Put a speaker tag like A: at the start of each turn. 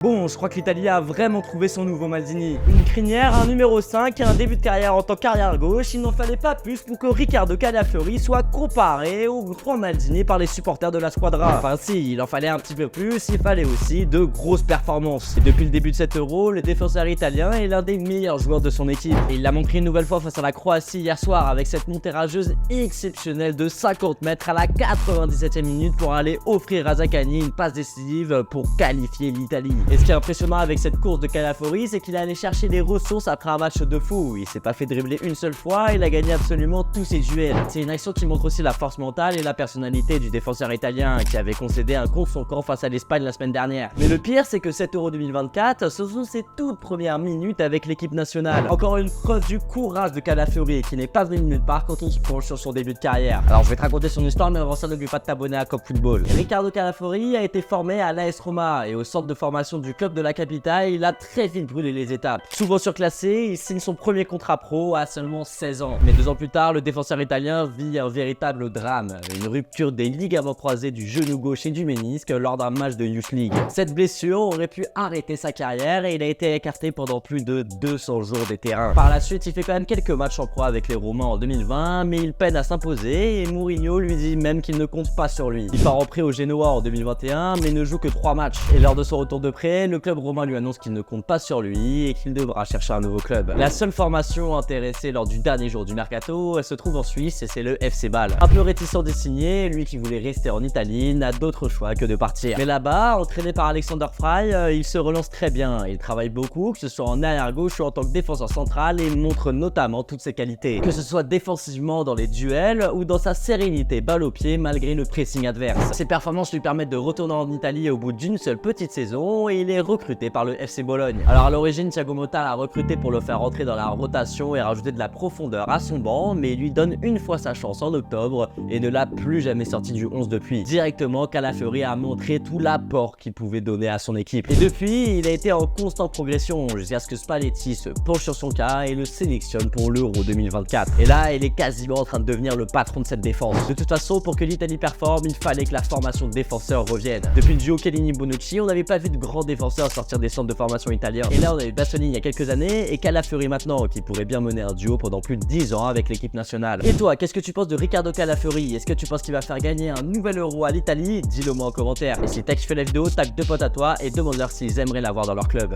A: Bon, je crois que l'Italie a vraiment trouvé son nouveau Maldini. Une crinière, un numéro 5 et un début de carrière en tant qu'arrière gauche, il n'en fallait pas plus pour que Riccardo Calafiori soit comparé aux trois Maldini par les supporters de la squadra. Enfin si, il en fallait un petit peu plus, il fallait aussi de grosses performances. Et depuis le début de cet Euro, le défenseur italien est l'un des meilleurs joueurs de son équipe. Et il l'a montré une nouvelle fois face à la Croatie hier soir avec cette montée rageuse exceptionnelle de 50 mètres à la 97e minute pour aller offrir à Zaccagni une passe décisive pour qualifier l'Italie. Et ce qui est impressionnant avec cette course de Calafiori, c'est qu'il est allé chercher des ressources après un match de fou. Il s'est pas fait dribbler une seule fois, il a gagné absolument tous ses duels. C'est une action qui montre aussi la force mentale et la personnalité du défenseur italien qui avait concédé un contre son camp face à l'Espagne la semaine dernière. Mais le pire, c'est que cet Euro 2024, ce sont ses toutes premières minutes avec l'équipe nationale. Encore une preuve du courage de Calafiori qui n'est pas venu de nulle part quand on se penche sur son début de carrière. Alors je vais te raconter son histoire, mais avant ça, n'oublie pas de t'abonner à Cop Football. Riccardo Calafiori a été formé à l'AS Roma et au centre de formation du club de la capitale, il a très vite brûlé les étapes. Souvent surclassé, il signe son premier contrat pro à seulement 16 ans. Mais 2 ans plus tard, le défenseur italien vit un véritable drame, une rupture des ligaments croisés du genou gauche et du ménisque lors d'un match de Youth League. Cette blessure aurait pu arrêter sa carrière et il a été écarté pendant plus de 200 jours des terrains. Par la suite, il fait quand même quelques matchs en pro avec les Romains en 2020, mais il peine à s'imposer et Mourinho lui dit même qu'il ne compte pas sur lui. Il part en prêt au Genoa en 2021, mais ne joue que 3 matchs. Et lors de son retour de prêt, le club romain lui annonce qu'il ne compte pas sur lui et qu'il devra chercher un nouveau club. La seule formation intéressée lors du dernier jour du mercato, elle se trouve en Suisse et c'est le FC Bâle. Un peu réticent de signer, lui qui voulait rester en Italie n'a d'autre choix que de partir. Mais là-bas, entraîné par Alexander Frey, il se relance très bien. Il travaille beaucoup, que ce soit en arrière gauche ou en tant que défenseur central et montre notamment toutes ses qualités. Que ce soit défensivement dans les duels ou dans sa sérénité balle au pied malgré le pressing adverse. Ses performances lui permettent de retourner en Italie au bout d'une seule petite saison et il est recruté par le FC Bologne. Alors à l'origine, Thiago Motta l'a recruté pour le faire rentrer dans la rotation et rajouter de la profondeur à son banc, mais il lui donne une fois sa chance en octobre et ne l'a plus jamais sorti du 11 depuis. Directement, Calafiori a montré tout l'apport qu'il pouvait donner à son équipe. Et depuis, il a été en constante progression jusqu'à ce que Spalletti se penche sur son cas et le sélectionne pour l'Euro 2024. Et là, il est quasiment en train de devenir le patron de cette défense. De toute façon, pour que l'Italie performe, il fallait que la formation de défenseurs revienne. Depuis le duo Chiellini-Bonucci, on n'avait pas vu de grands défenseurs sortir des centres de formation italiens. Et là, on a eu Bastoni il y a quelques années et Calafiori maintenant, qui pourrait bien mener un duo pendant plus de 10 ans avec l'équipe nationale. Et toi, qu'est-ce que tu penses de Riccardo Calafiori? Est-ce que tu penses qu'il va faire gagner un nouvel Euro à l'Italie? Dis-le moi en commentaire. Et si t'as kiffé la vidéo, tag 2 potes à toi et demande-leur s'ils aimeraient l'avoir dans leur club.